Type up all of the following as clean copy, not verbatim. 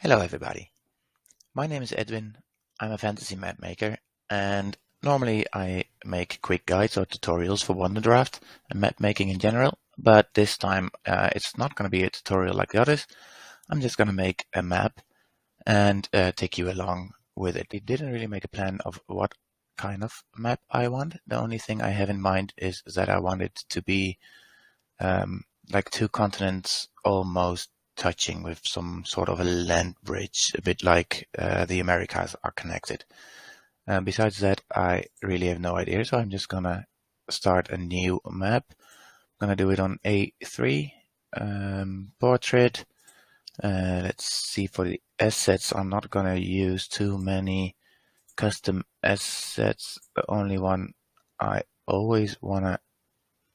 Hello everybody, my name is Edwin. I'm a fantasy map maker, and normally I make quick guides or tutorials for Wonderdraft and map making in general, but this time it's not going to be a tutorial like the others. I'm just going to make a map and take you along with it. I didn't really make a plan of what kind of map I want. The only thing I have in mind is that I want it to be like two continents almost touching with some sort of a land bridge, a bit like the Americas are connected. Besides that, I really have no idea, so I'm just gonna start a new map. I'm gonna do it on A3 portrait. Let's see, for the assets, I'm not gonna use too many custom assets. The only one I always wanna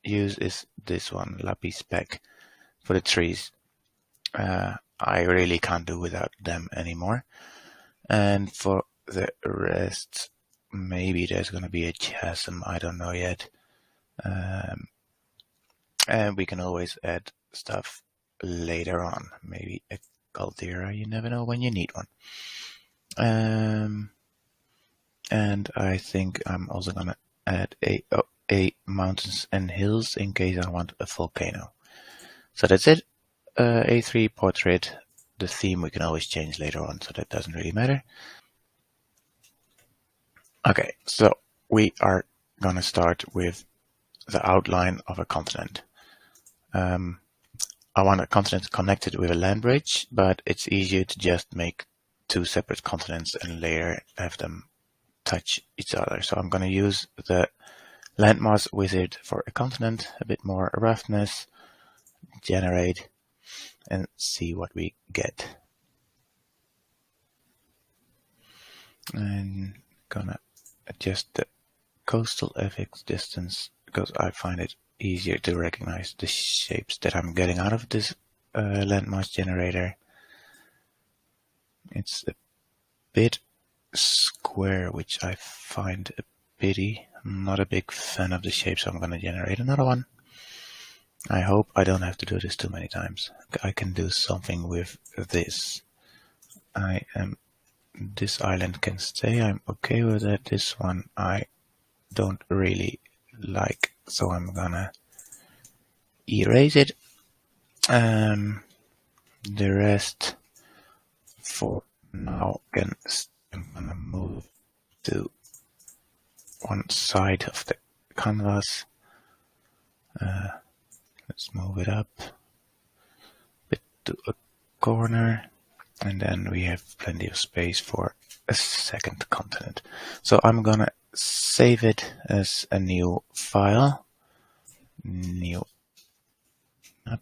use is this one, Lapis Spec, for the trees. I really can't do without them anymore. And for the rest, maybe there's going to be a chasm, I don't know yet. And we can always add stuff later on. Maybe a caldera, you never know when you need one. And I think I'm also going to add a mountains and hills in case I want a volcano. So that's it. A3 portrait. The theme we can always change later on, so that doesn't really matter. Okay, so we are gonna start with the outline of a continent. I want a continent connected with a land bridge, but it's easier to just make two separate continents and later have them touch each other. So I'm gonna use the landmass wizard for a continent, a bit more roughness, generate, and see what we get. And gonna adjust the coastal FX distance because I find it easier to recognize the shapes that I'm getting out of this landmass generator. It's a bit square, which I find a pity. I'm not a big fan of the shape, so I'm gonna generate another one. I hope I don't have to do this too many times. I can do something with this. This island can stay. I'm okay with that. This one I don't really like, so I'm gonna erase it. The rest for now I'm gonna move to one side of the canvas. Let's move it up a bit to a corner, and then we have plenty of space for a second continent. So I'm gonna save it as a new file, new map,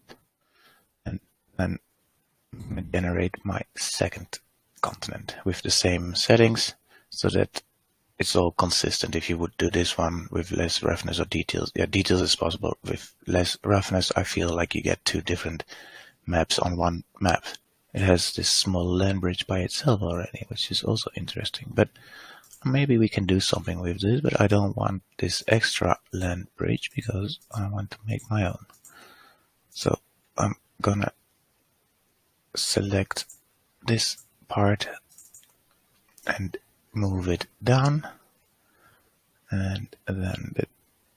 and then generate my second continent with the same settings so that it's all consistent. If you would do this one with less roughness or details, details is possible. With less roughness, I feel like you get two different maps on one map. It has this small land bridge by itself already, which is also interesting. But maybe we can do something with this, but I don't want this extra land bridge because I want to make my own. So I'm gonna select this part and move it down, and then the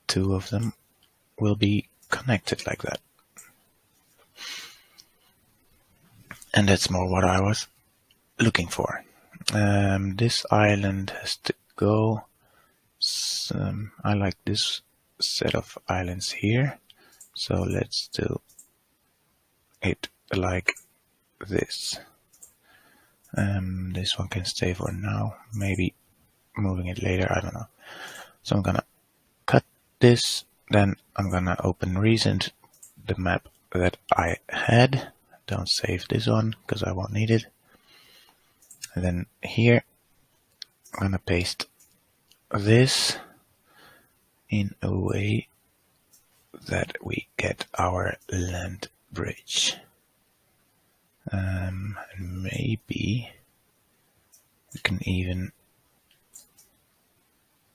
two of them will be connected like that. And that's more what I was looking for. This island has to go. I like this set of islands here, so let's do it like this. This one can stay for now, maybe moving it later, I don't know. So I'm gonna cut this, then I'm gonna open recent, the map that I had. Don't save this one because I won't need it. And then here I'm gonna paste this in a way that we get our land bridge. And maybe we can even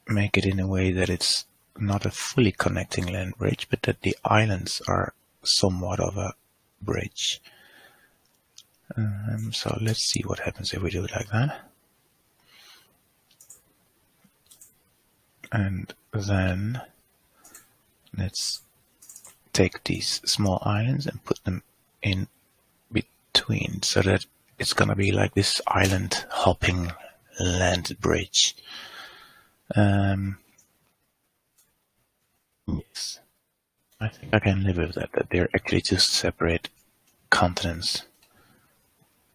make it in a way that it's not a fully connecting land bridge, but that the islands are somewhat of a bridge. So let's see what happens if we do it like that. And then let's take these small islands and put them in between so that it's gonna be like this island hopping land bridge. Yes, I think I can live with that they're actually just separate continents,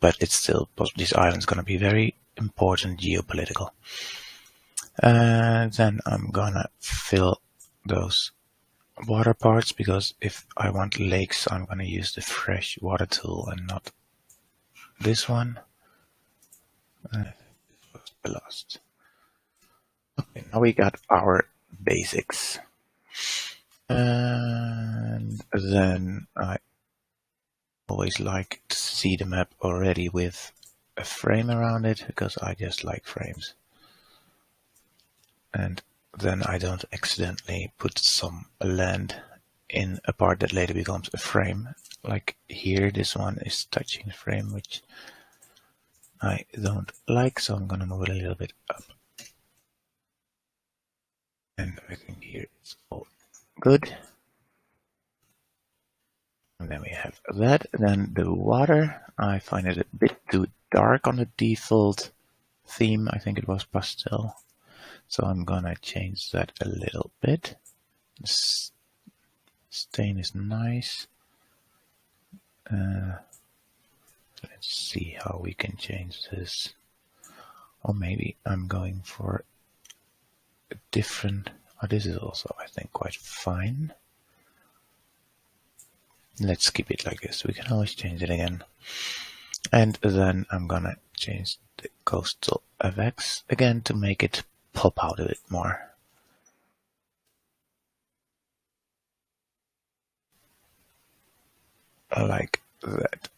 but it's still, this island's gonna be very important geopolitical. Then I'm gonna fill those water parts, because if I want lakes, I'm gonna use the fresh water tool and not this one. This was the last. Okay, now we got our basics. And then I always like to see the map already with a frame around it, because I just like frames. And then I don't accidentally put some land in a part that later becomes a frame. Like here, this one is touching the frame, which I don't like, so I'm gonna move it a little bit up. And I think here it's all good. And then we have that. Then the water, I find it a bit too dark on the default theme. I think it was pastel. So I'm gonna change that a little bit. Stain is nice. Let's see how we can change this. Or maybe I'm going for a different. Oh, this is also, I think, quite fine. Let's keep it like this. We can always change it again. And then I'm gonna change the coastal FX again to make it pop out a bit more. Like that.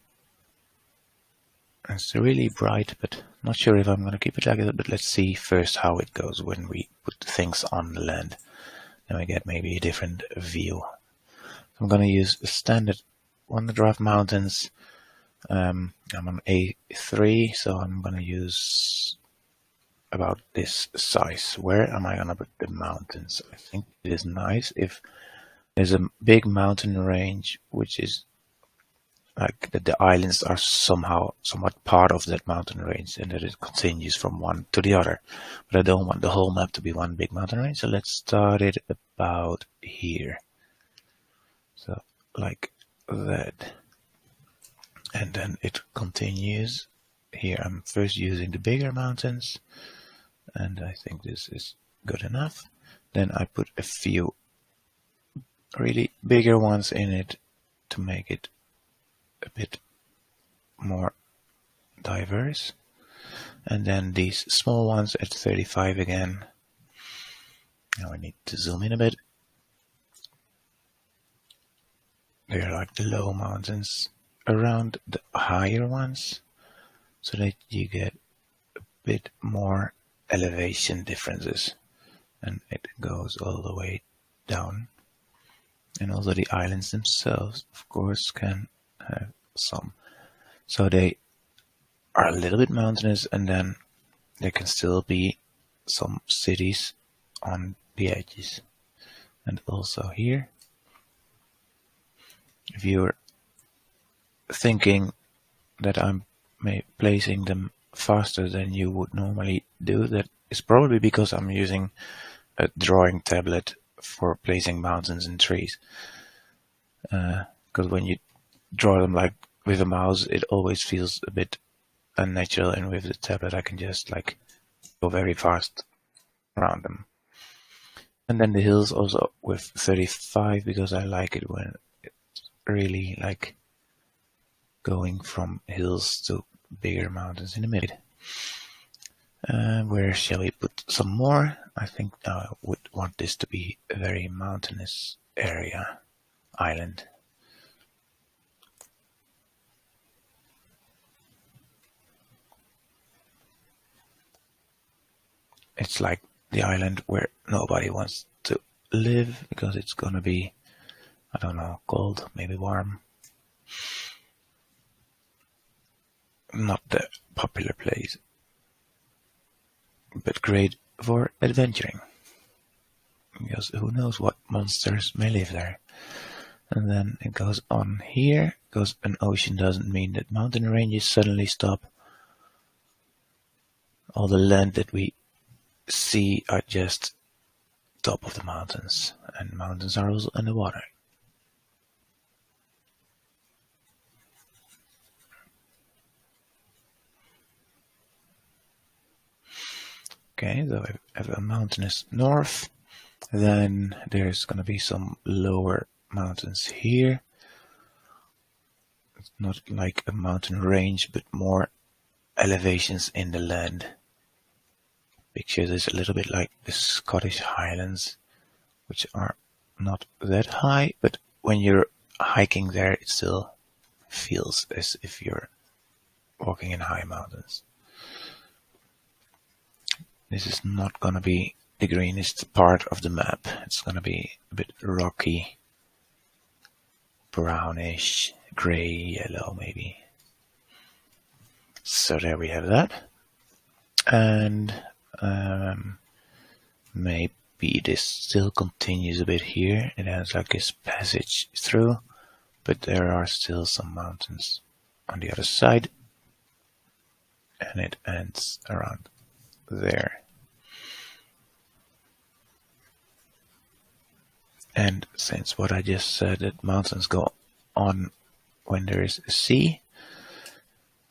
It's really bright, but not sure if I'm going to keep it like that. But let's see first how it goes when we put things on the land. Then we get maybe a different view. I'm going to use the standard Wonderdraft mountains. I'm on A3, so I'm going to use about this size. Where am I going to put the mountains? I think it is nice if there's a big mountain range, which is like that the islands are somewhat part of that mountain range, and that it continues from one to the other. But I don't want the whole map to be one big mountain range, so let's start it about here. So like that. And then it continues. Here I'm first using the bigger mountains, and I think this is good enough. Then I put a few really bigger ones in it to make it a bit more diverse. And then these small ones at 35 again. Now I need to zoom in a bit. They're like the low mountains around the higher ones, so that you get a bit more elevation differences, and it goes all the way down. And also the islands themselves, of course, can have some. So they are a little bit mountainous, and then there can still be some cities on the edges. And also here, if you're thinking that I'm placing them faster than you would normally do, that is probably because I'm using a drawing tablet for placing mountains and trees. Because when you draw them like with a mouse, it always feels a bit unnatural, and with the tablet I can just like go very fast around them. And then the hills also with 35, because I like it when it's really like going from hills to bigger mountains in the middle. Where shall we put some more? I think I would want this to be a very mountainous area, island. It's like the island where nobody wants to live, because it's gonna be, I don't know, cold, maybe warm. not the popular place, but great for adventuring, because who knows what monsters may live there. And then it goes on here, because an ocean doesn't mean that mountain ranges suddenly stop. All the land that we see are just top of the mountains, and mountains are also underwater. Okay, so I have a mountainous north, then there's gonna be some lower mountains here. It's not like a mountain range, but more elevations in the land. Picture this a little bit like the Scottish Highlands, which are not that high, but when you're hiking there, it still feels as if you're walking in high mountains. This is not gonna be the greenest part of the map. It's gonna be a bit rocky, brownish, gray, yellow maybe. So there we have that. And maybe this still continues a bit here. It has like this passage through, but there are still some mountains on the other side, and it ends around there. And since what I just said, that mountains go on when there is a sea,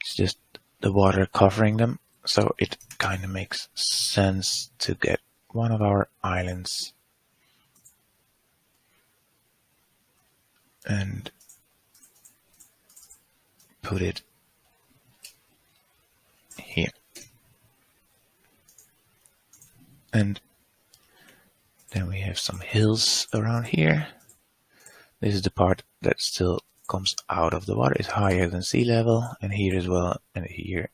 it's just the water covering them, so it kind of makes sense to get one of our islands and put it here. And then we have some hills around here. This is the part that still comes out of the water. It's higher than sea level, and here as well, and here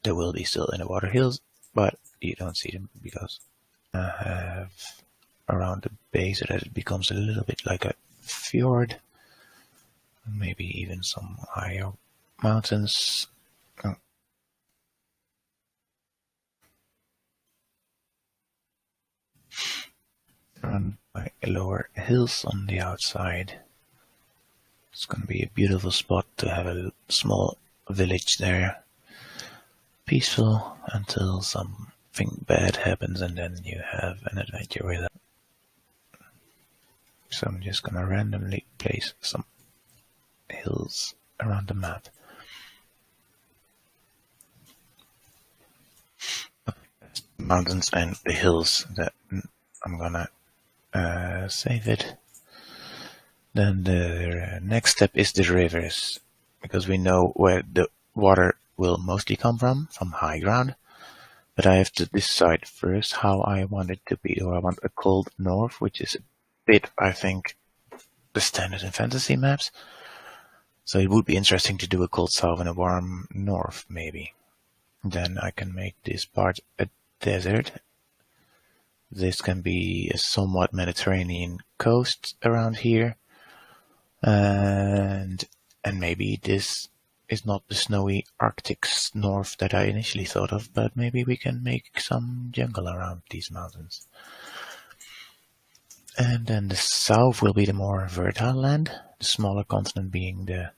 there will be still in the water hills, but you don't see them because I have around the base so that it becomes a little bit like a fjord, maybe even some higher mountains. Run by lower hills on the outside. It's going to be a beautiful spot to have a small village there. Peaceful until something bad happens, and then you have an adventure with it. So I'm just going to randomly place some hills around the map. Mountains and the hills that I'm gonna save it. Then the next step is the rivers, because we know where the water will mostly come from high ground. But I have to decide first how I want it to be. Do I want a cold north, which is a bit, I think, the standard in fantasy maps. So it would be interesting to do a cold south and a warm north, maybe. Then I can make this part a desert. This can be a somewhat Mediterranean coast around here. And maybe this is not the snowy Arctic north that I initially thought of, but maybe we can make some jungle around these mountains. And then the south will be the more fertile land, the smaller continent being the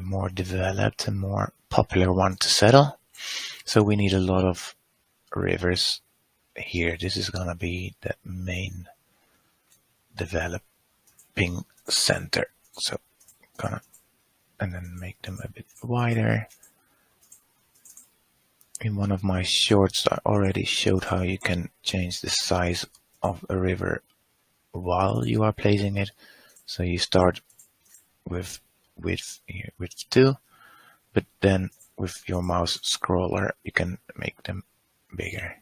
more developed and more popular one to settle. So we need a lot of rivers here. This is gonna be the main developing center. So and then make them a bit wider. In one of my shorts I already showed how you can change the size of a river while you are placing it. So you start with width 2, but then with your mouse scroller you can make them bigger.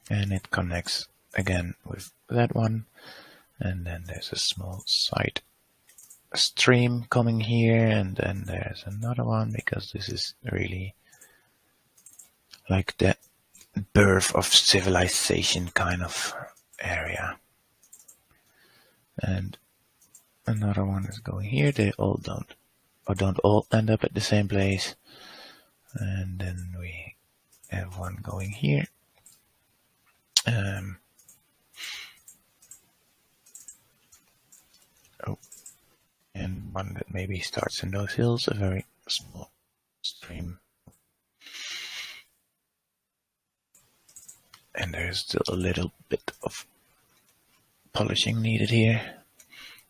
And it connects again with that one, and then there's a small side stream coming here, and then there's another one, because this is really like the birth of civilization kind of area. And another one is going here. They all don't or don't all end up at the same place. And then we have one going here. And one that maybe starts in those hills, a very small stream. And there's still a little bit of polishing needed here.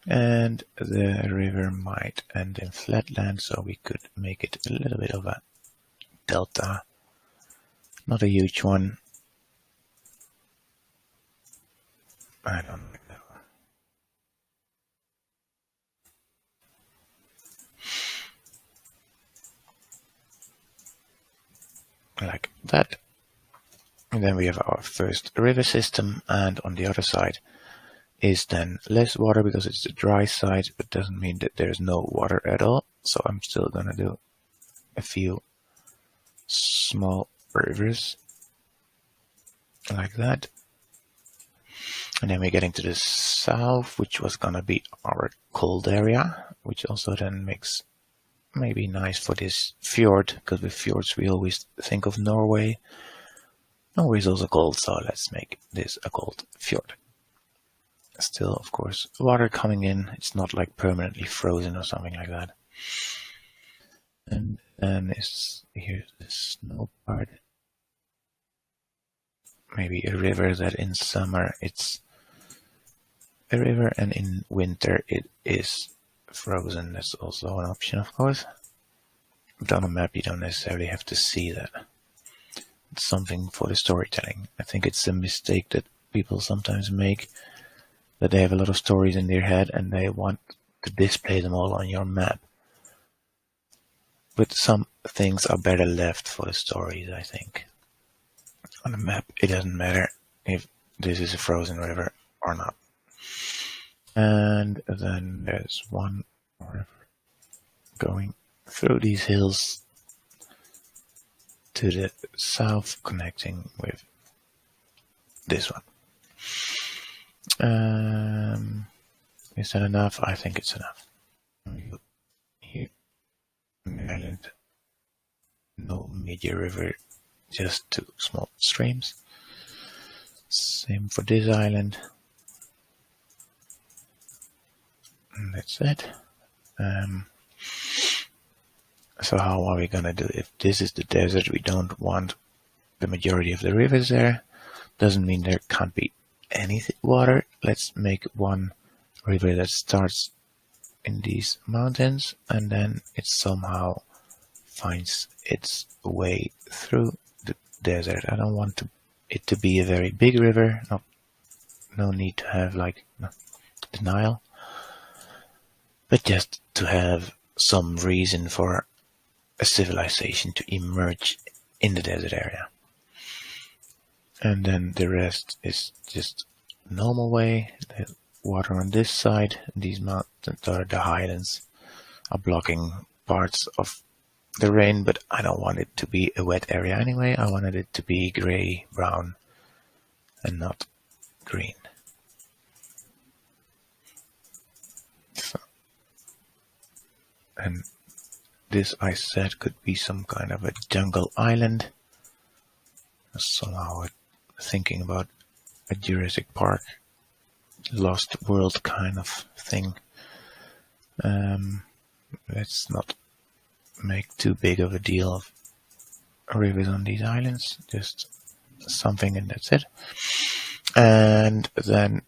And the river might end in flatland, so we could make it a little bit of a delta. Not a huge one. I don't like that one. Like that. And then we have our first river system, and on the other side is then less water because it's the dry side, but doesn't mean that there's no water at all. So I'm still gonna do a few small rivers like that. And then we're getting to the south, which was gonna be our cold area, which also then makes maybe nice for this fjord, because with fjords we always think of Norway. Norway is also cold, so let's make this a cold fjord. Still, of course, water coming in. It's not like permanently frozen or something like that. And then here's the snow part. Maybe a river that in summer it's a river and in winter it is frozen. That's also an option, of course. But on a map you don't necessarily have to see that. It's something for the storytelling. I think it's a mistake that people sometimes make, that they have a lot of stories in their head and they want to display them all on your map. But some things are better left for the stories, I think. On a map, it doesn't matter if this is a frozen river or not. And then there's one river going through these hills to the south, connecting with this one. Is that enough? I think it's enough. Here, island, no major river, just two small streams. Same for this island. And that's it. So how are we gonna do it? If this is the desert, we don't want the majority of the rivers there. Doesn't mean there can't be any water. Let's make one river that starts in these mountains and then it somehow finds its way through the desert. I don't want it to be a very big river. No need to have like the Nile, but just to have some reason for a civilization to emerge in the desert area. And then the rest is just normal way. The water on this side, these mountains or the highlands are blocking parts of the rain, but I don't want it to be a wet area anyway. I wanted it to be gray, brown, and not green. So, and this I said could be some kind of a jungle island. Somehow thinking about a Jurassic Park, Lost World kind of thing. Let's not make too big of a deal of rivers on these islands, just something and that's it. And then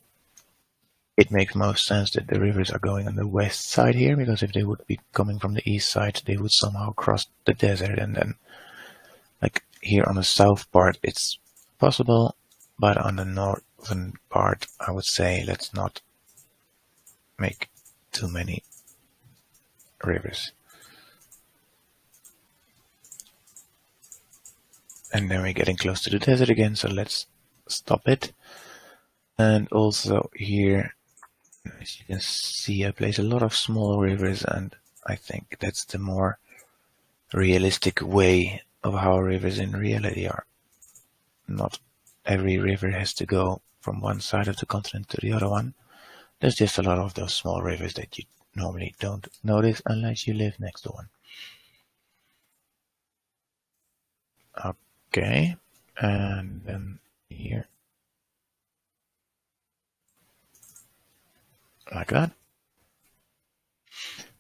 it makes most sense that the rivers are going on the west side here, because if they would be coming from the east side, they would somehow cross the desert, and then like here on the south part it's possible, but on the northern part I would say let's not make too many rivers. And then we're getting close to the desert again, so let's stop it. And also here, as you can see, I place a lot of small rivers, and I think that's the more realistic way of how rivers in reality are. Not every river has to go from one side of the continent to the other one. There's just a lot of those small rivers that you normally don't notice unless you live next to one. Okay, and then here, like that.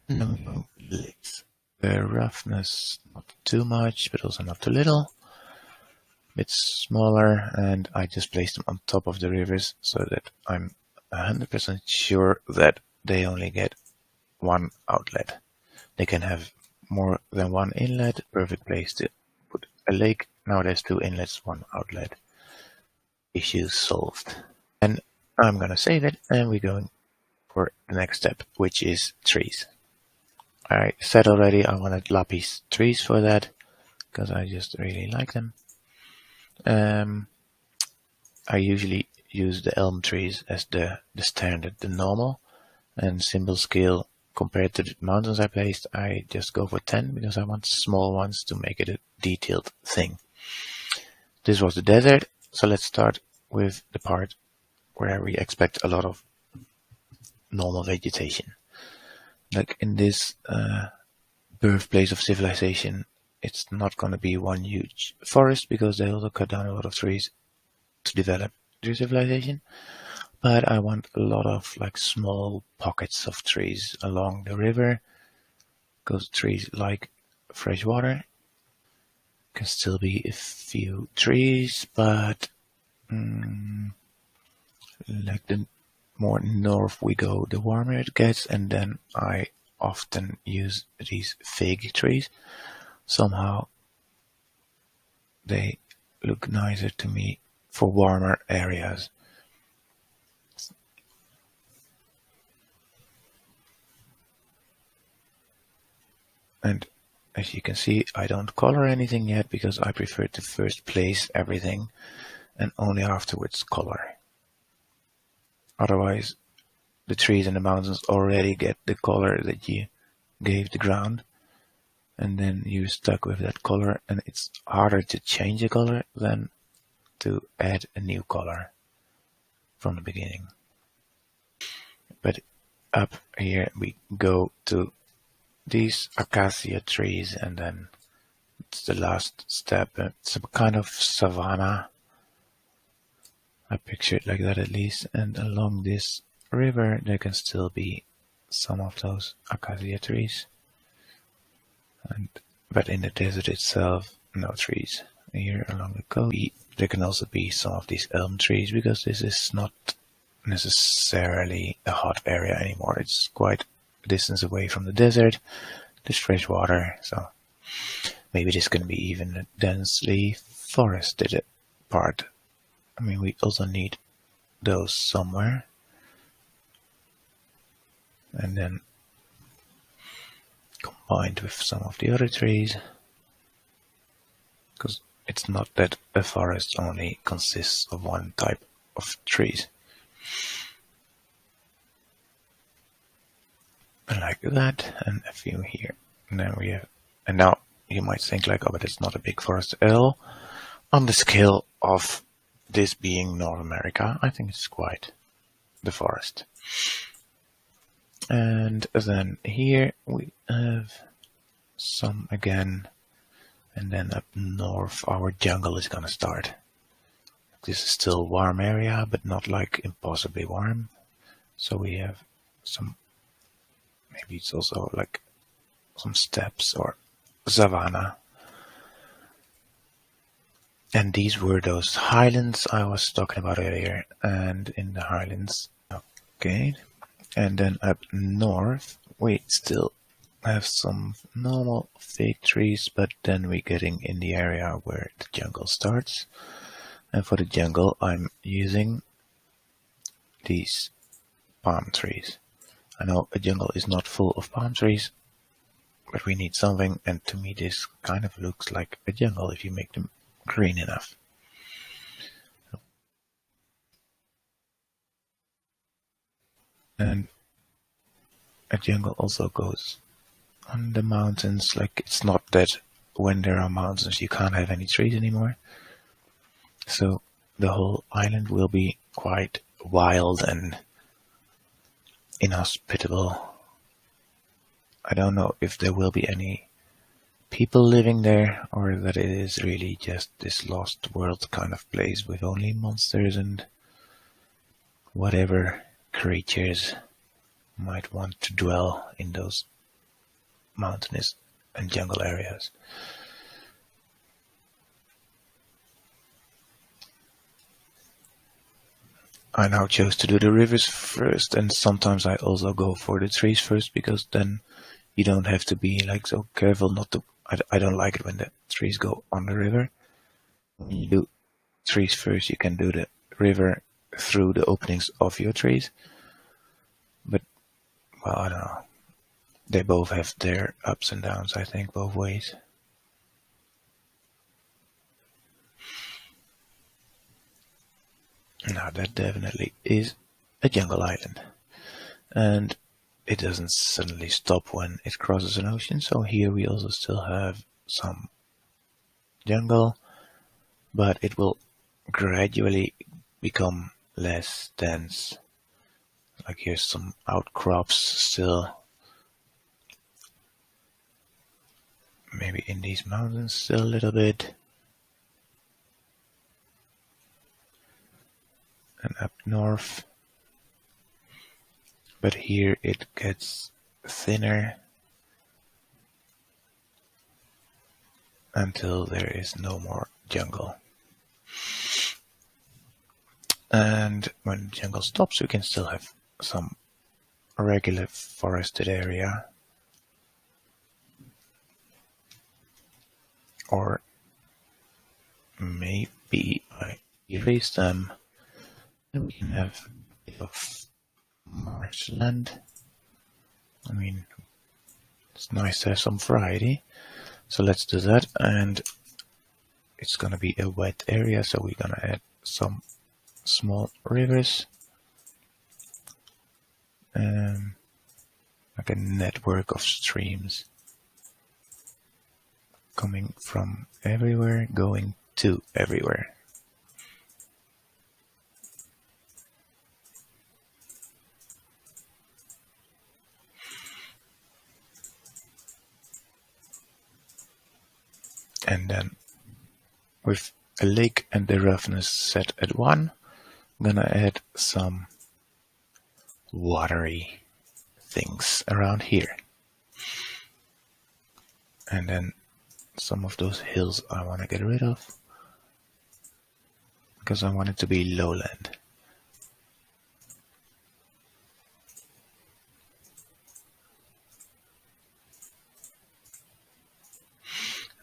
No licks. The roughness, not too much, but also not too little. Bit smaller, and I just placed them on top of the rivers so that I'm 100% sure that they only get one outlet. They can have more than one inlet. Perfect place to put a lake. Now there's 2 inlets, 1 outlet. Issue solved. And I'm gonna save it, and we're going for the next step, which is trees. I said already I wanted lapis trees for that because I just really like them. I usually use the elm trees as the standard, the normal, and symbol scale compared to the mountains I placed. I just go for 10 because I want small ones to make it a detailed thing. This was the desert, so let's start with the part where we expect a lot of normal vegetation. Like in this birthplace of civilization, it's not going to be one huge forest because they also cut down a lot of trees to develop their civilization. But I want a lot of like small pockets of trees along the river because trees like fresh water. Can still be a few trees, but like the more north we go, the warmer it gets, and then I often use these fig trees. Somehow they look nicer to me for warmer areas. And as you can see, I don't color anything yet because I prefer to first place everything and only afterwards color. Otherwise, the trees and the mountains already get the color that you gave the ground, and then you're stuck with that color, and it's harder to change a color than to add a new color from the beginning. But up here we go to these acacia trees, and then it's the last step. It's a kind of savanna. I picture it like that at least, and along this river there can still be some of those acacia trees. But in the desert itself, no trees. Here along the coast, there can also be some of these elm trees because this is not necessarily a hot area anymore. It's quite a distance away from the desert. There's fresh water, so maybe this can be even a densely forested part. I mean, we also need those somewhere. And then combined with some of the other trees, because it's not that a forest only consists of one type of trees. Like that, and a few here. And then we have, and now you might think like, oh, but it's not a big forest at all. On the scale of this being North America, I think it's quite the forest. And then here we have some again, and then up north our jungle is gonna start. This is still a warm area, but not like impossibly warm. So we have some, maybe it's also like some steppes or savanna. And these were those highlands I was talking about earlier, and in the highlands, okay. And then up north, we still have some normal fig trees, but then we're getting in the area where the jungle starts. And for the jungle, I'm using these palm trees. I know a jungle is not full of palm trees, but we need something, and to me this kind of looks like a jungle if you make them green enough. And a jungle also goes on the mountains. Like, it's not that when there are mountains you can't have any trees anymore. So the whole island will be quite wild and inhospitable. I don't know if there will be any people living there, or that it is really just this lost world kind of place with only monsters and whatever creatures might want to dwell in those mountainous and jungle areas. I now chose to do the rivers first, and sometimes I also go for the trees first, because then you don't have to be like so careful not to. I don't like it when the trees go on the river. When you do trees first, you can do the river through the openings of your trees. But, well, I don't know. They both have their ups and downs, I think, both ways. Now that definitely is a jungle island. And it doesn't suddenly stop when it crosses an ocean, so here we also still have some jungle, but it will gradually become less dense. Like here's some outcrops still. Maybe in these mountains still a little bit. And up north. But here it gets thinner until there is no more jungle. And when the jungle stops, we can still have some regular forested area. Or maybe I erase them and we can have a bit of marshland. I mean, it's nice to have some variety. So let's do that, and it's gonna be a wet area, so we're gonna add some small rivers, like a network of streams coming from everywhere, going to everywhere. And then with a lake and the roughness set at 1, I'm gonna add some watery things around here. And then some of those hills I want to get rid of, because I want it to be lowland.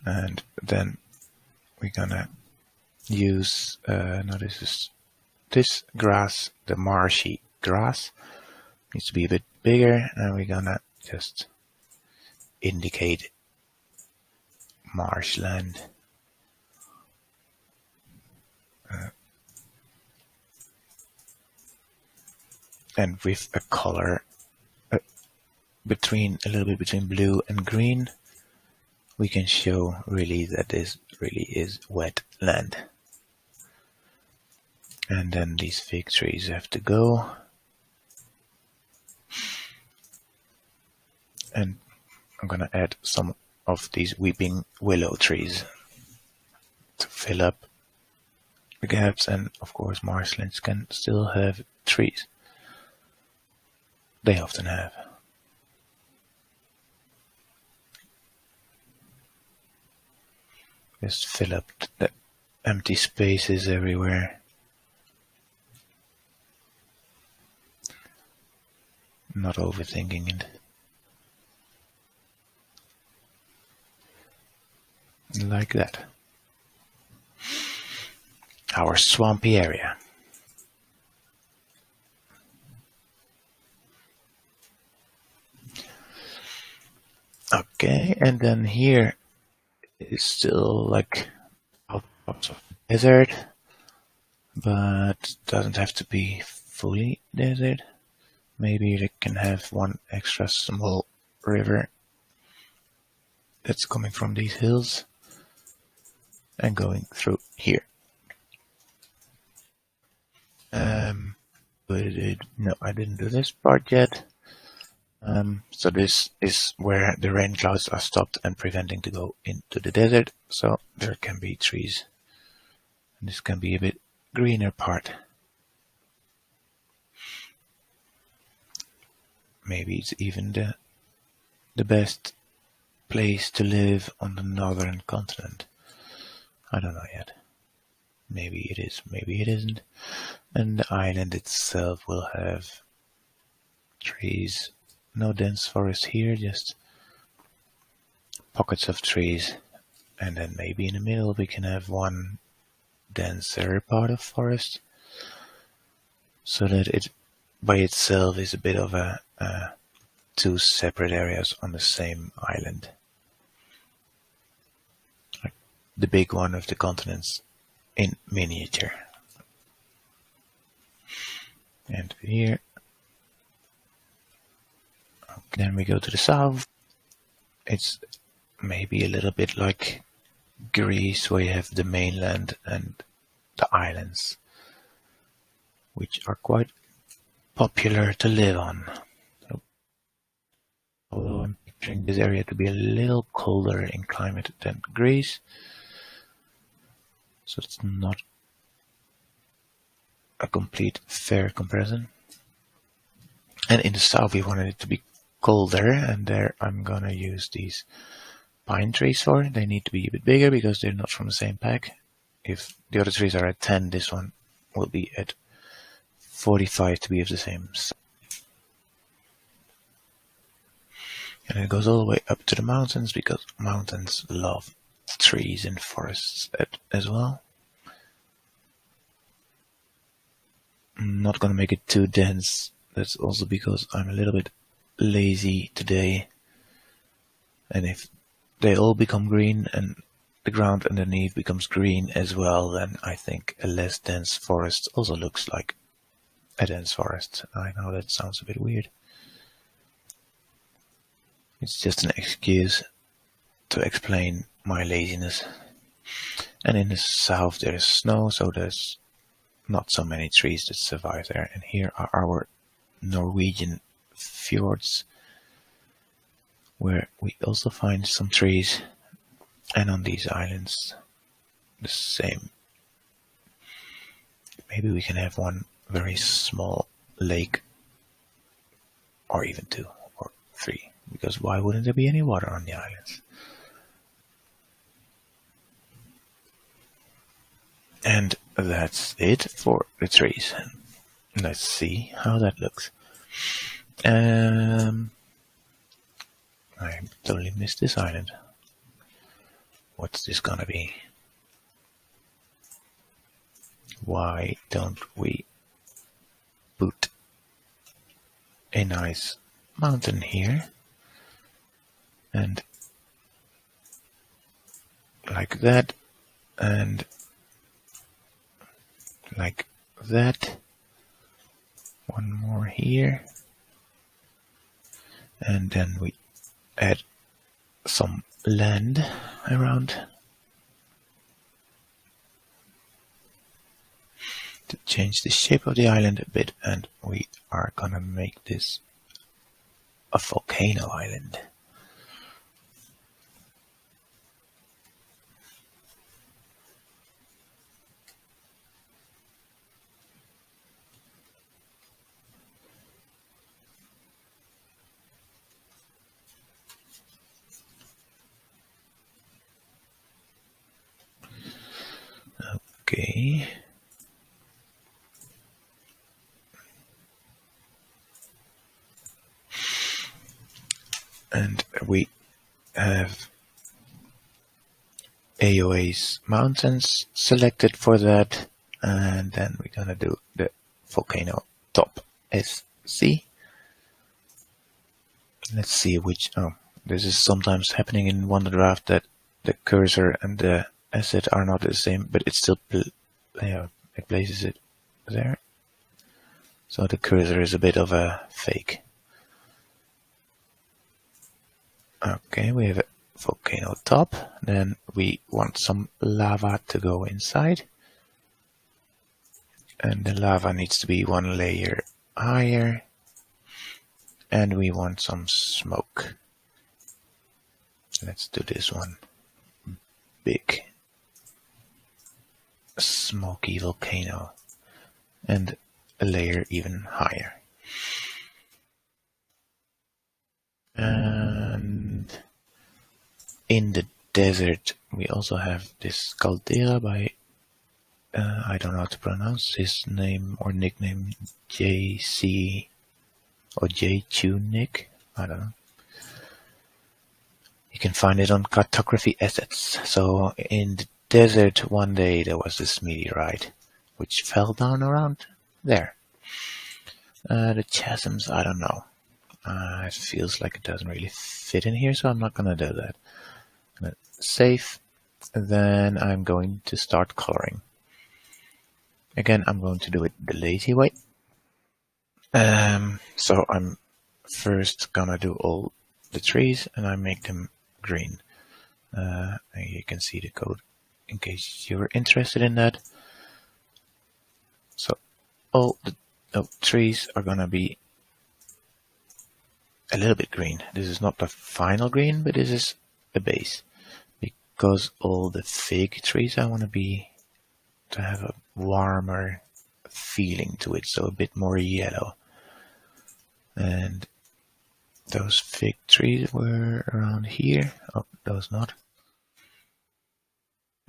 And then we're gonna use, now this grass, the marshy grass, needs to be a bit bigger, and we're gonna just indicate marshland. And with a color a little bit between blue and green, we can show really that this really is wet land. And then these fig trees have to go. And I'm gonna add some of these weeping willow trees to fill up the gaps, and of course marshlands can still have trees. They often have. Just fill up the empty spaces everywhere. Not overthinking it. Like that. Our swampy area. Okay, and then here is still like outpops of desert, but doesn't have to be fully desert. Maybe they can have one extra small river that's coming from these hills and going through here. No, I didn't do this part yet. So this is where the rain clouds are stopped and preventing to go into the desert, so there can be trees. And this can be a bit greener part. Maybe it's even the best place to live on the northern continent. I don't know yet. Maybe it is, maybe it isn't. And the island itself will have trees. No dense forest here, just pockets of trees. And then maybe in the middle we can have one denser part of forest, so that it by itself is a bit of a two separate areas on the same island. Like the big one of the continents in miniature. And here, then we go to the south. It's maybe a little bit like Greece, where you have the mainland and the islands, which are quite popular to live on. Although I'm picturing this area to be a little colder in climate than Greece, so it's not a complete fair comparison. And in the south we wanted it to be colder, and there I'm gonna use these pine trees for. They need to be a bit bigger because they're not from the same pack. If the other trees are at 10, this one will be at 45 to be of the same size. And it goes all the way up to the mountains, because mountains love trees and forests as well. I'm not going to make it too dense. That's also because I'm a little bit lazy today. And if they all become green and the ground underneath becomes green as well, then I think a less dense forest also looks like a dense forest. I know that sounds a bit weird. It's just an excuse to explain my laziness. And in the south there is snow, so there's not so many trees that survive there. And here are our Norwegian fjords, where we also find some trees, and on these islands the same. Maybe we can have one very small lake, or even 2 or 3, because why wouldn't there be any water on the islands? And that's it for the trees. Let's see how that looks. I totally missed this island. What's this gonna be? Why don't we put a nice mountain here? And like that, and like that. One more here. And then we add some land around to change the shape of the island a bit, and we are gonna make this a volcano island. Okay. And we have AOA's mountains selected for that, and then we're gonna do the volcano top SC. Let's see which. Oh, this is sometimes happening in Wonderdraft, that the cursor and the asset are not the same, but it still it places it there. So the cursor is a bit of a fake. Okay, we have a volcano top. Then we want some lava to go inside. And the lava needs to be one layer higher. And we want some smoke. Let's do this one. Big smoky volcano. And a layer even higher. And in the desert we also have this caldera by I don't know how to pronounce his name or nickname, JC or JTunic, I don't know. You can find it on cartography assets. So in the desert one day there was this meteorite which fell down around there. The chasms, I don't know. It feels like it doesn't really fit in here, so I'm not gonna do that. I'm gonna save, and then I'm going to start coloring. Again, I'm going to do it the lazy way. So I'm first gonna do all the trees and I make them green. And you can see the code in case you're interested in that. So all the trees are gonna be a little bit green. This is not the final green, but this is the base. Because all the fig trees I want to have a warmer feeling to it, so a bit more yellow. And those fig trees were around here. Oh, those not.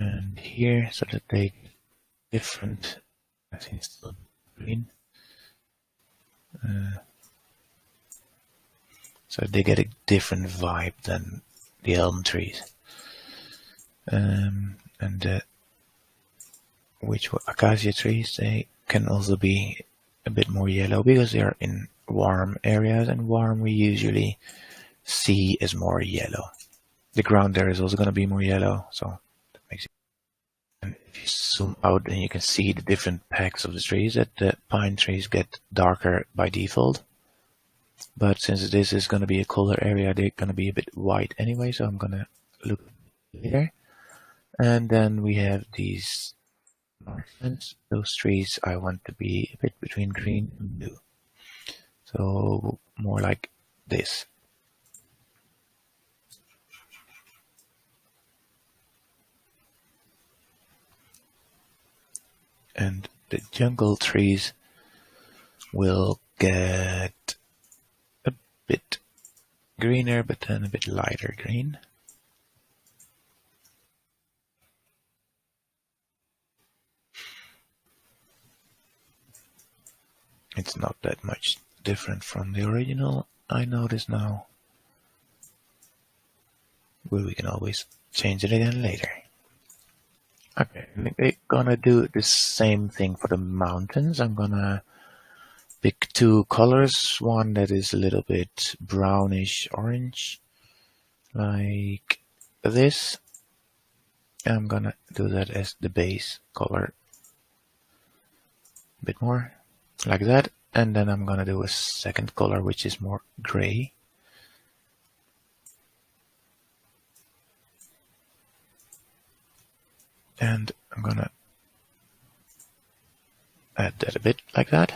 And here, so that they different. I think it's still green. So they get a different vibe than the elm trees. And which were acacia trees, they can also be a bit more yellow because they are in warm areas, and warm we usually see as more yellow. The ground there is also going to be more yellow, so that makes it. And if you zoom out, then you can see the different packs of the trees, that the pine trees get darker by default. But since this is going to be a colder area, they're going to be a bit white anyway, so I'm going to look here. And then we have these marshlands. Those trees I want to be a bit between green and blue. So more like this. And the jungle trees will get a bit greener, but then a bit lighter green. It's not that much different from the original, I notice now. But we can always change it again later. Okay, we're gonna do the same thing for the mountains. I'm gonna pick two colors, one that is a little bit brownish orange, like this. I'm gonna do that as the base color, a bit more, like that. And then I'm gonna do a second color which is more gray. And I'm gonna add that a bit like that.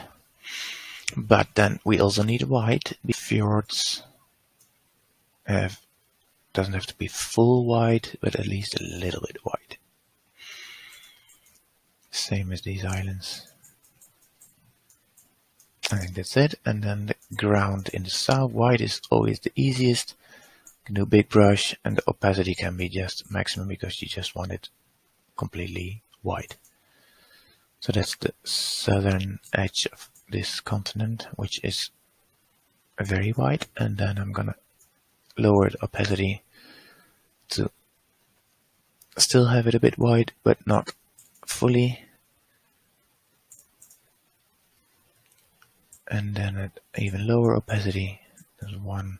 But then we also need white. The fjords doesn't have to be full white, but at least a little bit white. Same as these islands. I think that's it. And then the ground in the south, white is always the easiest. You can do big brush, and the opacity can be just maximum because you just want it completely white. So that's the southern edge of this continent, which is very white. And then I'm gonna lower the opacity to still have it a bit white, but not fully. And then at even lower opacity, there's one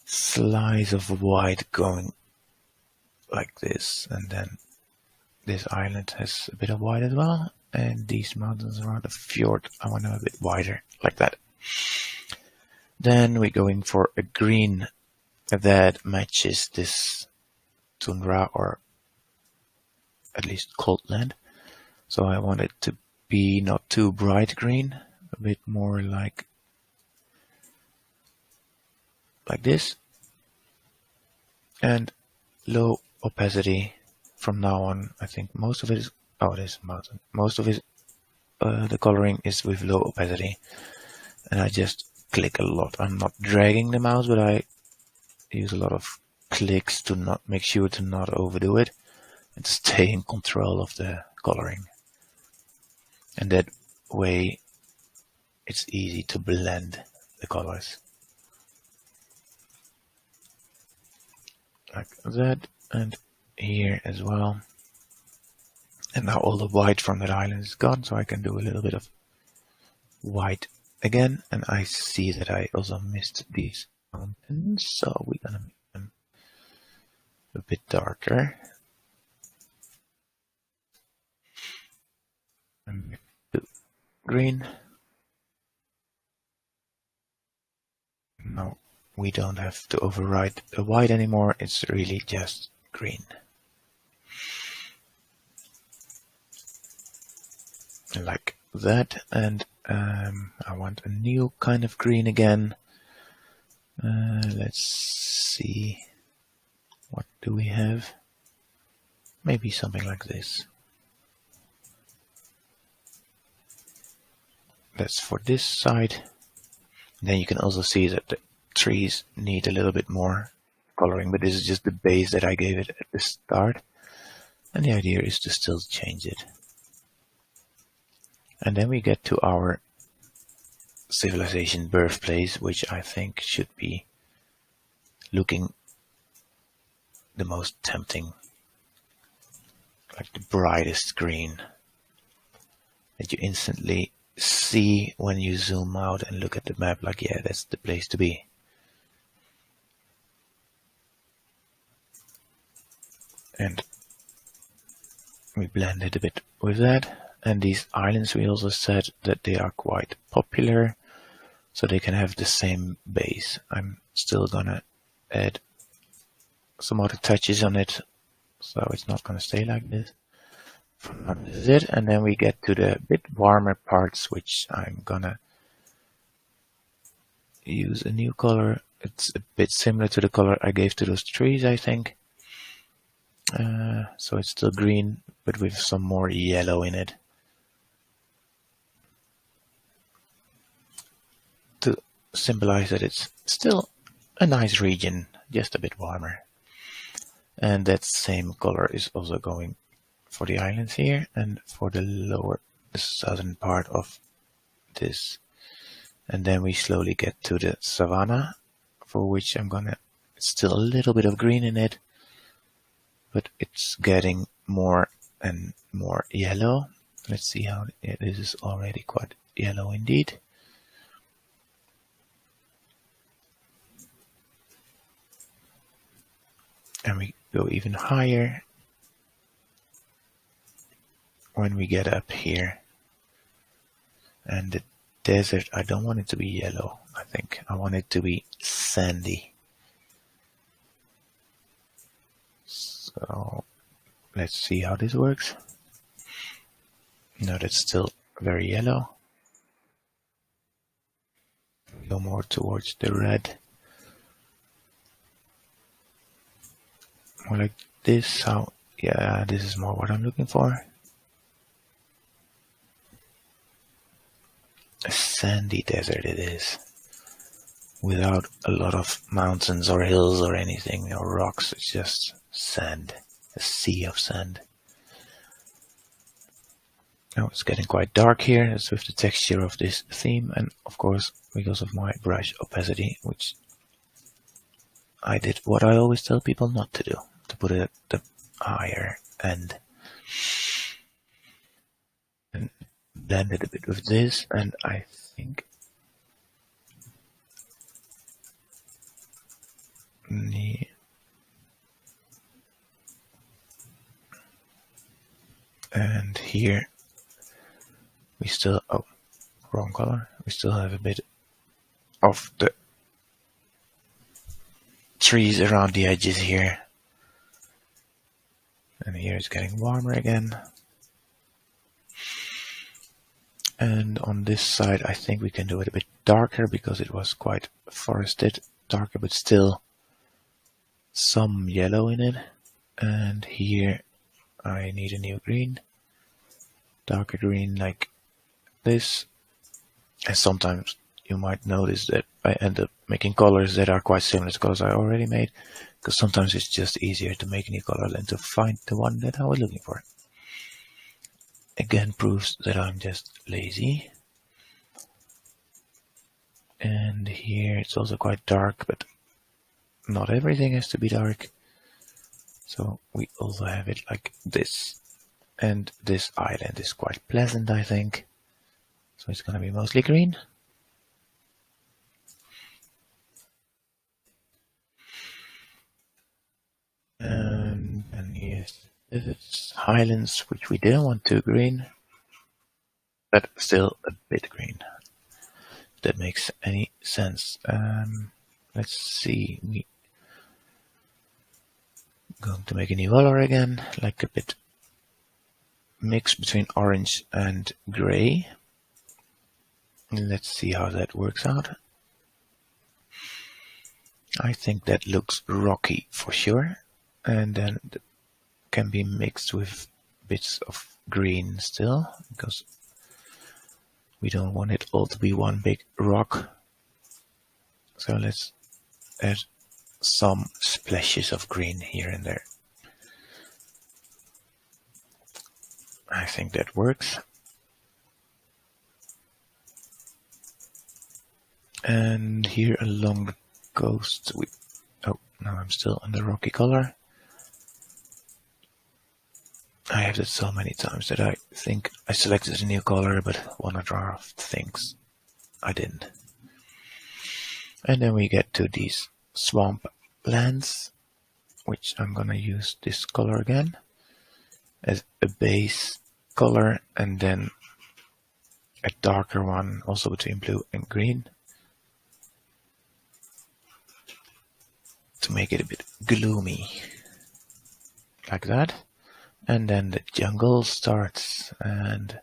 slice of white going like this, and then this island has a bit of white as well, and these mountains around the fjord I want them a bit wider, like that. Then we're going for a green that matches this tundra, or at least cold land. So I want it to be not too bright green, a bit more like like this, and low opacity from now on. I think most of it is, oh, this mountain. Most of it, the coloring is with low opacity, and I just click a lot. I'm not dragging the mouse, but I use a lot of clicks to not make sure to not overdo it and to stay in control of the coloring. And that way it's easy to blend the colors. Like that, and here as well. And now all the white from that island is gone, so I can do a little bit of white again. And I see that I also missed these mountains, so we're gonna make them a bit darker. And do green. No, we don't have to override the white anymore, it's really just green. Like that, and I want a new kind of green again. Let's see, what do we have? Maybe something like this. That's for this side. Then you can also see that the trees need a little bit more coloring, but this is just the base that I gave it at the start. And the idea is to still change it. And then we get to our civilization birthplace, which I think should be looking the most tempting. Like the brightest green that you instantly see when you zoom out and look at the map, like, yeah, that's the place to be. And we blend it a bit with that. And these islands, we also said that they are quite popular, so they can have the same base. I'm still gonna add some other touches on it, so it's not gonna stay like this. This is it, and then we get to the bit warmer parts, which I'm gonna use a new color. It's a bit similar to the color I gave to those trees, I think. So it's still green, but with some more yellow in it. To symbolize that it's still a nice region, just a bit warmer. And that same color is also going for the islands here and for the lower, the southern part of this. And then we slowly get to the savanna, for which I'm gonna, it's still a little bit of green in it, but it's getting more and more yellow. Let's see how this is already quite yellow indeed. And we go even higher when we get up here. And the desert, I don't want it to be yellow, I think. I want it to be sandy. So let's see how this works. No, that's still very yellow. Go more towards the red. More like this. How? Yeah, this is more what I'm looking for. A sandy desert it is, without a lot of mountains or hills or anything or rocks. It's just sand, a sea of sand. Now it's getting quite dark here. It's with the texture of this theme, and of course because of my brush opacity, which I did what I always tell people not to do, to put it at the higher end. And blend it a bit with this, and I think and here we still, oh, wrong color, we still have a bit of the trees around the edges here, and here it's getting warmer again. And on this side I think we can do it a bit darker because it was quite forested darker, but still some yellow in it. And here I need a new green, darker green like this. And sometimes you might notice that I end up making colors that are quite similar to colors I already made, because sometimes it's just easier to make a new color than to find the one that I was looking for. Again, proves that I'm just lazy. And here it's also quite dark, but not everything has to be dark. So we also have it like this. And this island is quite pleasant, I think. So it's gonna be mostly green. And yes, this is highlands, which we didn't want too green, but still a bit green. If that makes any sense. Let's see. We're going to make a new color again, like a bit mix between orange and gray. And let's see how that works out. I think that looks rocky for sure, and then it can be mixed with bits of green still, because we don't want it all to be one big rock. So let's add some splashes of green here and there. I think that works. And here along the coast, oh, now I'm still on the rocky color. I have that so many times that I think I selected a new color, but Wonderdraft thinks I didn't. And then we get to these swamp lands, which I'm gonna use this color again as a base color, and then a darker one also between blue and green to make it a bit gloomy, like that. And then the jungle starts, and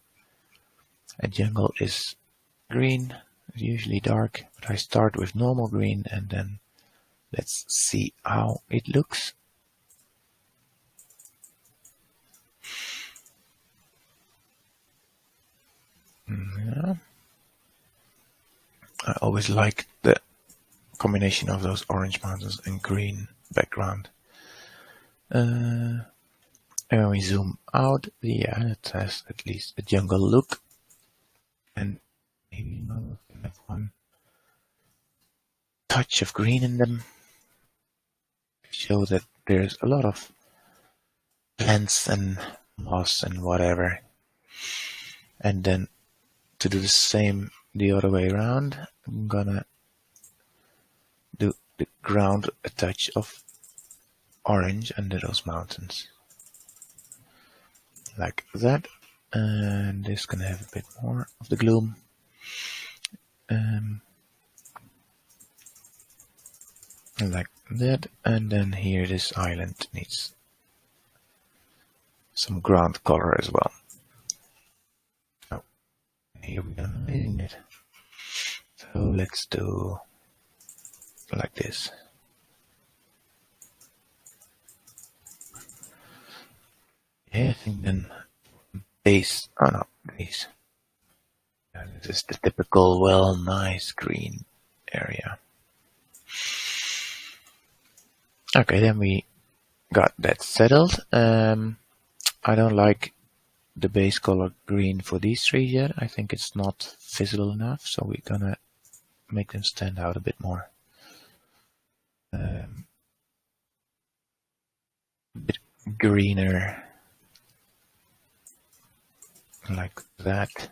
a jungle is green, usually dark, but I start with normal green, and then let's see how it looks. Yeah. I always like the combination of those orange mountains and green background. And when we zoom out, yeah, it has at least a jungle look. And maybe have one touch of green in them. Show that there's a lot of plants and moss and whatever. And then to do the same the other way around, I'm gonna do the ground a touch of orange under those mountains. Like that, and this can have a bit more of the gloom. Like that, and then here this island needs some ground color as well. Oh, here we are making it. So let's do like this. Yeah, I think then base, oh no, base. This is the typical, well, nice green area. Okay, then we got that settled. I don't like the base color green for these trees yet. I think it's not visible enough, so we're gonna make them stand out a bit more. A bit greener. Like that.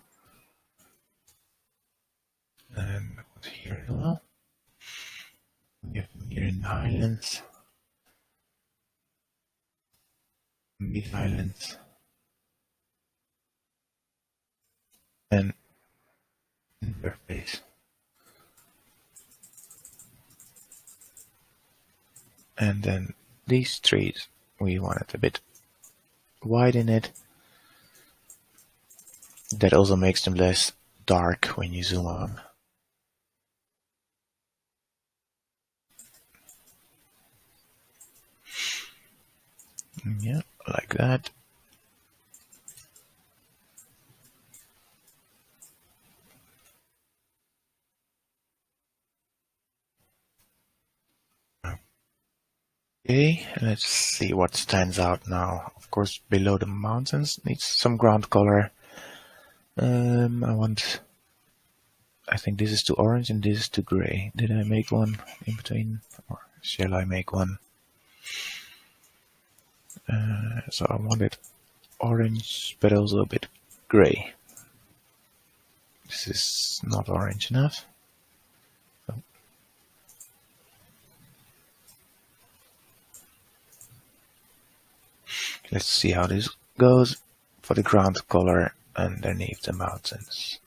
And here as well. We have them here in the highlands. These islands. And in their face. And then these trees, we wanted a bit wide in it. That also makes them less dark when you zoom on. Yeah, like that. Okay, let's see what stands out now. Of course, below the mountains needs some ground color. I think this is too orange and this is too gray. Did I make one in between? Or shall I make one? So I want it orange, but also a bit gray. This is not orange enough. So let's see how this goes for the ground color underneath the mountains.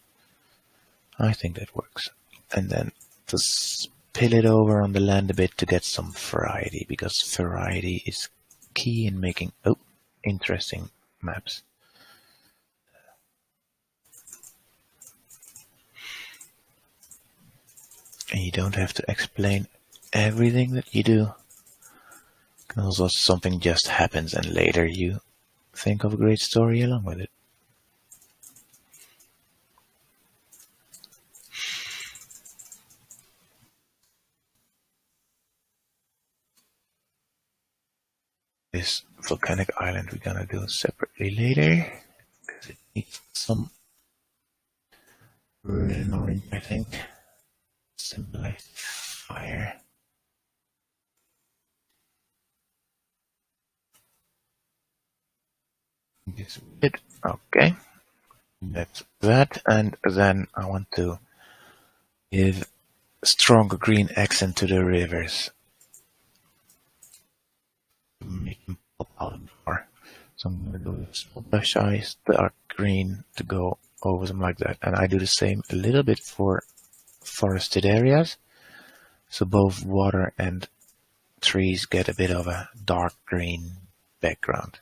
I think that works. And then to spill it over on the land a bit to get some variety, because variety is key in making interesting maps. And you don't have to explain everything that you do. And also something just happens and later you think of a great story along with it. This volcanic island we're gonna do separately later, because it needs some red and orange, I think. Symbolize fire. This bit, okay. That's that, and then I want to give a stronger green accent to the rivers. Make them pop out more. So I'm gonna do this brush eyes, dark green to go over them like that. And I do the same a little bit for forested areas. So both water and trees get a bit of a dark green background.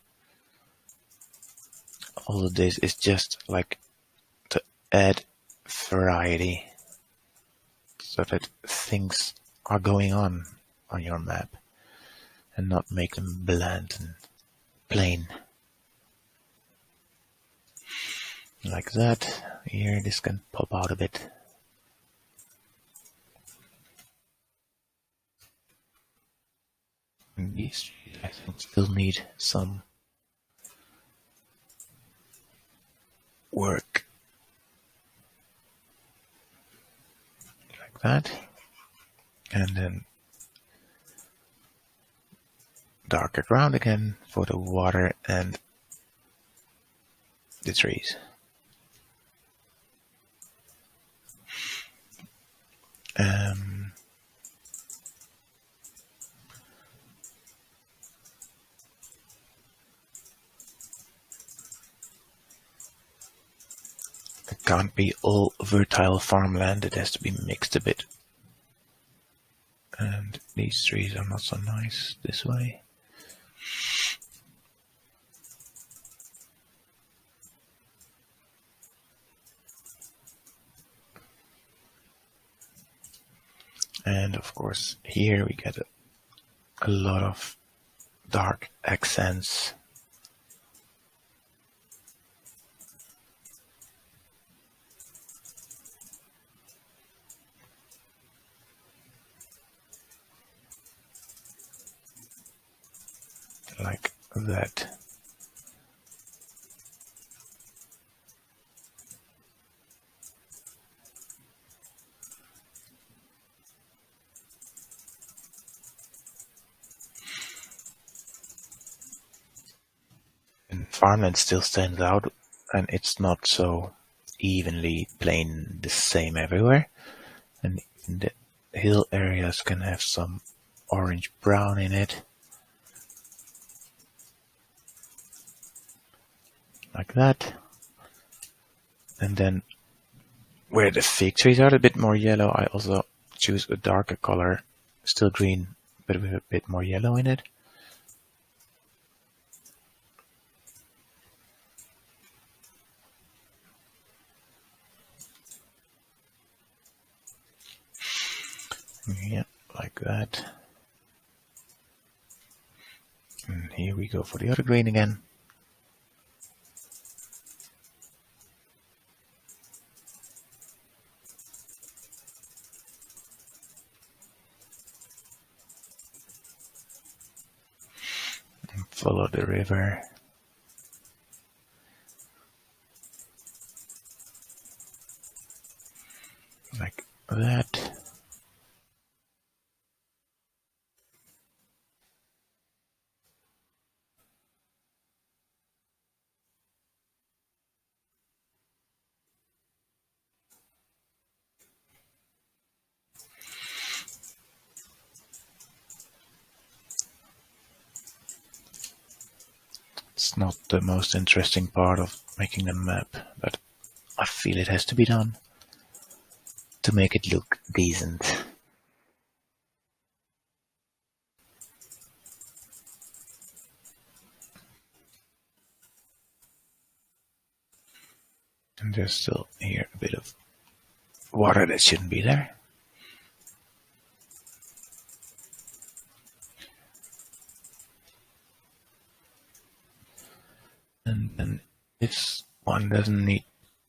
All of this is just like to add variety so that things are going on your map and not make them bland and plain. Like that. Here, this can pop out a bit. And these, I think, still need some work. Like that. And then darker ground again for the water and the trees. It can't be all fertile farmland, it has to be mixed a bit. And these trees are not so nice this way. And of course here we get a lot of dark accents. Like that. And farmland still stands out, and it's not so evenly plain the same everywhere. And even the hill areas can have some orange brown in it. Like that. And then where the fig trees are a bit more yellow, I also choose a darker color, still green, but with a bit more yellow in it. Yeah, like that. And here we go for the other green again. And follow the river. Like that. It's not the most interesting part of making a map, but I feel it has to be done to make it look decent. And there's still here a bit of water that shouldn't be there. And then this one doesn't need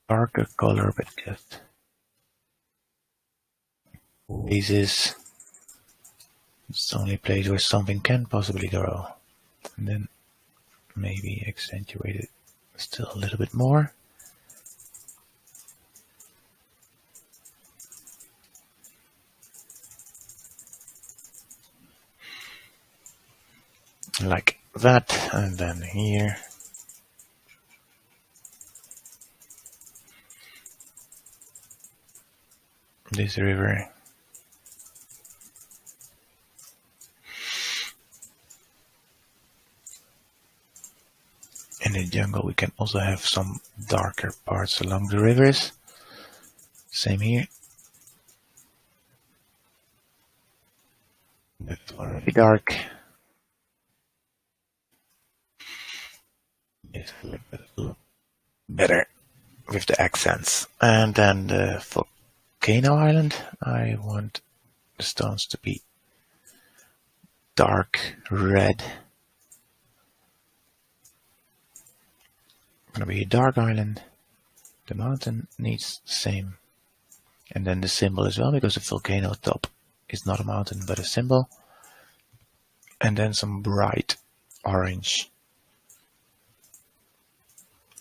darker color, but just oasis. It's the only place where something can possibly grow. And then maybe accentuate it still a little bit more. Like that, and then here. This river. In the jungle we can also have some darker parts along the rivers. Same here. That's already dark. It's a little better with the accents. And then the volcano island. I want the stones to be dark red. Gonna be a dark island. The mountain needs the same. And then the symbol as well, because the volcano top is not a mountain but a symbol. And then some bright orange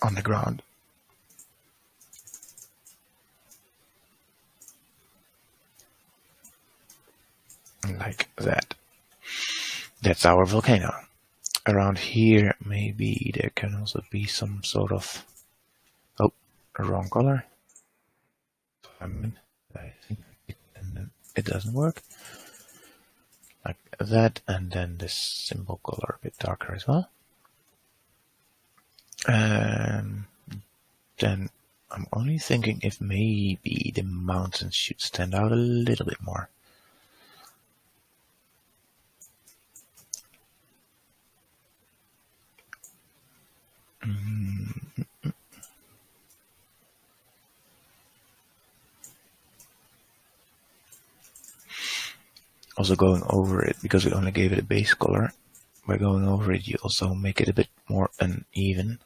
on the ground. Like that. That's our volcano. Around here, maybe there can also be some sort of, oh, a wrong color. I think it doesn't work. Like that, and then the symbol color a bit darker as well. Then I'm only thinking if maybe the mountains should stand out a little bit more. Also going over it, because we only gave it a base color, by going over it you also make it a bit more uneven.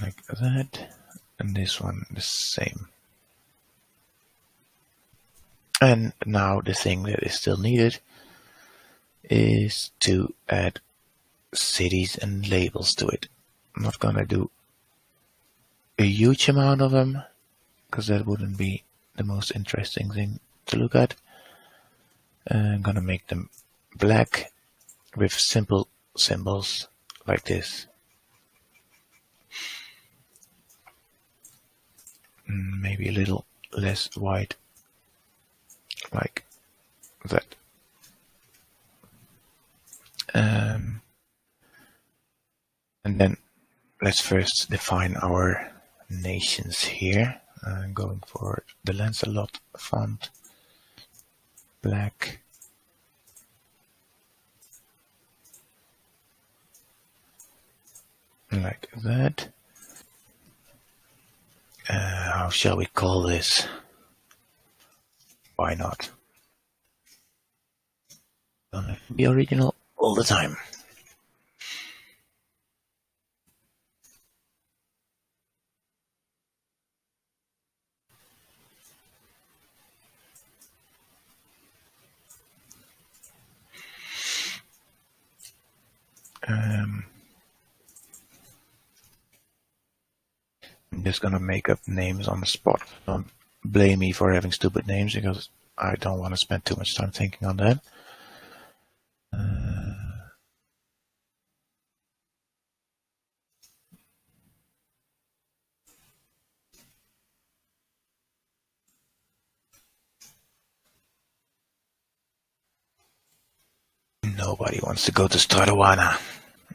Like that, and this one the same. And now the thing that is still needed is to add cities and labels to it. I'm not gonna do a huge amount of them, because that wouldn't be the most interesting thing to look at. I'm gonna make them black with simple symbols like this. Maybe a little less white, like that. And then let's first define our nations here. I'm going for the Lancelot font, black. Like that. How shall we call this? Why not? be original all the time. I'm just gonna make up names on the spot. Don't blame me for having stupid names because I don't want to spend too much time thinking on that. Nobody wants to go to Stradawana.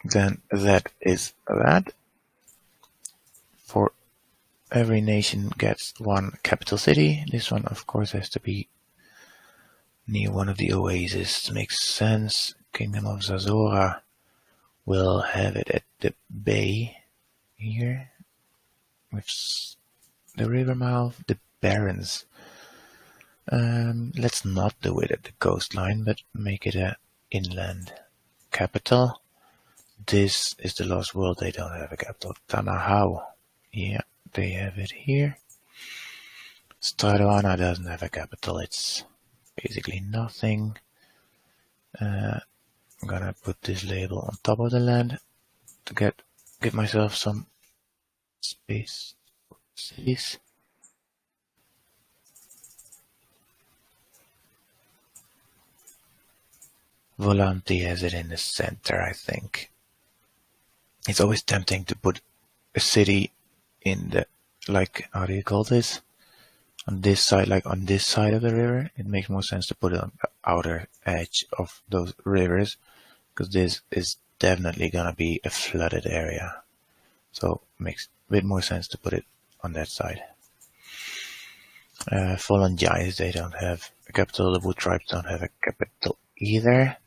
Then that is that. For every nation gets one capital city. This one, of course, has to be near one of the oases. Makes sense. Kingdom of Zazora will have it at the bay here, with the river mouth, the Barrens. Let's not do it at the coastline, but make it a inland capital. This is the Lost World. They don't have a capital. Tanahau. Yeah, they have it here. Stradawana doesn't have a capital. It's basically nothing. I'm gonna put this label on top of the land to give myself some space for cities. Volanti has it in the center, I think. It's always tempting to put a city in the, like, how do you call this? On this side, like on this side of the river. It makes more sense to put it on the outer edge of those rivers, because this is definitely gonna be a flooded area. So it makes a bit more sense to put it on that side. Fallen Giants, they don't have a capital. The Wood Tribes don't have a capital either.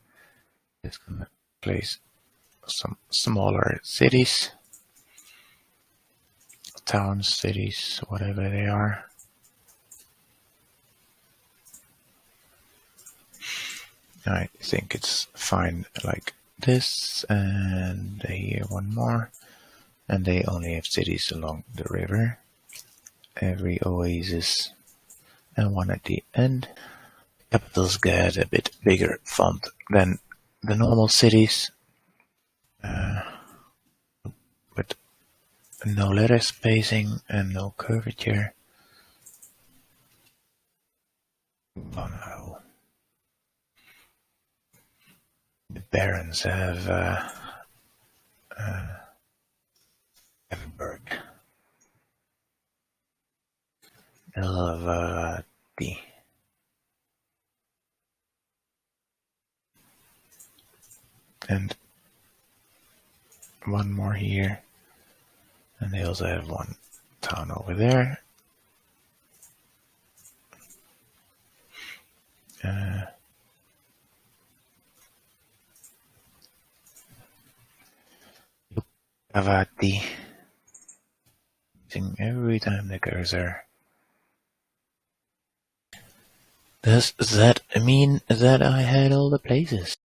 Just gonna place some smaller cities, towns, cities, whatever they are. I think it's fine like this, and here one more, and they only have cities along the river, every oasis, and one at the end. Capitals get a bit bigger font than the normal cities, with no letter spacing and no curvature. Oh no. The Barons have Everberg. Elvati. And one more here. And they also have one town over there. Avati. Every time the cursor. Does that mean that I had all the places?